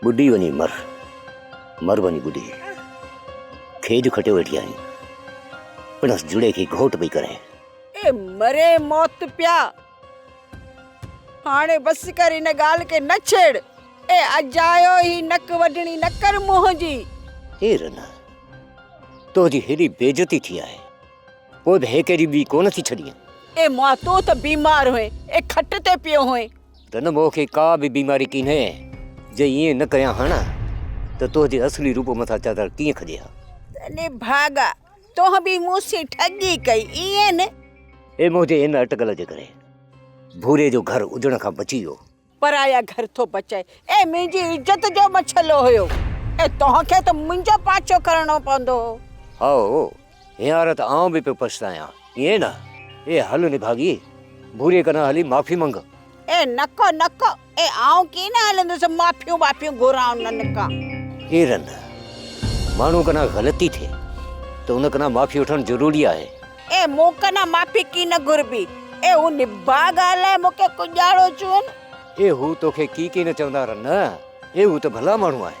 बुढ़ी वनी मर वनी बुढ़ी खेज खटे वेठी आई पिणस जुड़े की घोट भी करे ए मरे मौत पिया हाणे बस कर इन गाल के न छेड़ ए अजायो ही नक वडणी न कर मोह जी ए रना तो जी हेडी बेइज्जती थी आए वो है केरी भी कोन थी छड़ी ए मां तो बीमार हुए ए खट ते पियो हुए तन मोखे का भी बीमारी की ने जे ये न कया हणा तो जे असली रूप मथा चादर किए खदिया तने भागा तो भी मुसी ठगी कई ये ने ए मोजे इन अटकल जे करे भूरे जो घर उजण का बची हो पराया घर तो बचाए ए मुंहिंजी इज्जत जो मछलो हुयो ए तोहके तो मुंहिंजो पाछो करणो पवंदो आओ यार तो आऊं भी पे पछताया ये ना ए हल निभागी भूरे कना हली माफी मंग ए नको नको ए आऊं की ना हलंदस माफियूं घुराऊं ननका ए रन मानू कना गलती थे तो उन कना माफी उठण जरूरी है ए मो कना माफी की न घुरबी ए उ निभा गाले मोके कुजाड़ो चुन ए हु तोखे की न चवंदा रन ए हु तो भला मानू है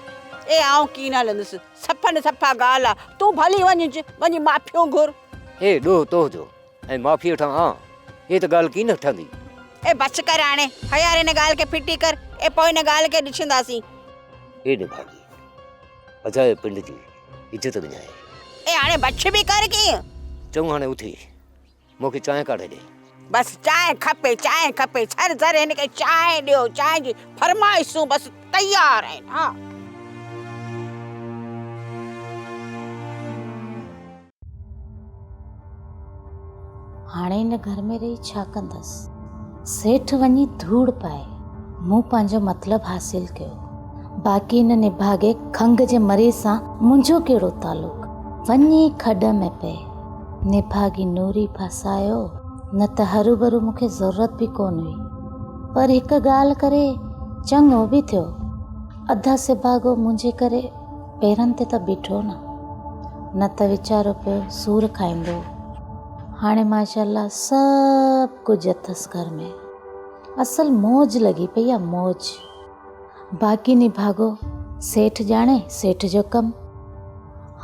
ए आऊं की ना हलंदस सफा गाला तू भली वनी माफियूं घुर ए दो तो जो ए माफी उठा हां ये तो गाल की न ठंदी ए बच कर आने हयारे ने गाल के फिटी कर ए पोइ ने गाल के दिछंदासी ए ने भागी अजाए पिंड जी इज्जत विञाए ए हाणे बच भी कर की चऊं हाणे उठी मोके चाय काढे दे बस चाय खपे छर झर इनके चाय दियो चाय जी फरमाइशूं बस तैयार है हां हाणे इन घर में रही छा कंदसि सेठ वञी धूड़ पाए मूं पंहिंजो मतिलबु हासिल कयो बाक़ी इन निभागे खंघ जे मरीज़ सां मुंहिंजो कहिड़ो तालुक वञी खॾ में पे निभागी नूरी फसायो न त हरू मूंखे ज़रूरत बि कोन हुई पर हिकु ॻाल्हि करे चङो बि थियो अधा सिभागो मुंहिंजे करे पेरनि ते त बीठो न त वीचारो पियो सूर खाईंदो हाणे माशाल्लाह सब कुछ अथसि घर में असल मौज लगी पई आहे मौज बाक़ी निभागो सेठ जाने सेठ जो कम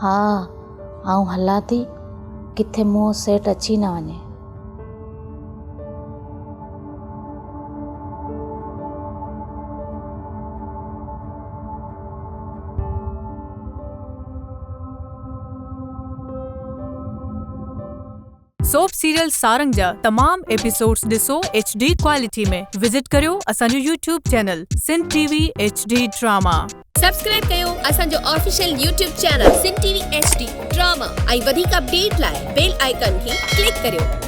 हाँ आऊं हलां थी किथे मुंहुं सेठ अची न वञे सोप सीरियल सारंग जा तमाम एपिसोड्स ॾिसो HD क्वालिटी में विजिट करियो असांजो YouTube channel Sindh TV HD drama subscribe कयो असांजो official YouTube channel Sindh TV HD drama ऐं वधीक अपडेट लाइ बेल आइकन खे क्लिक करियो।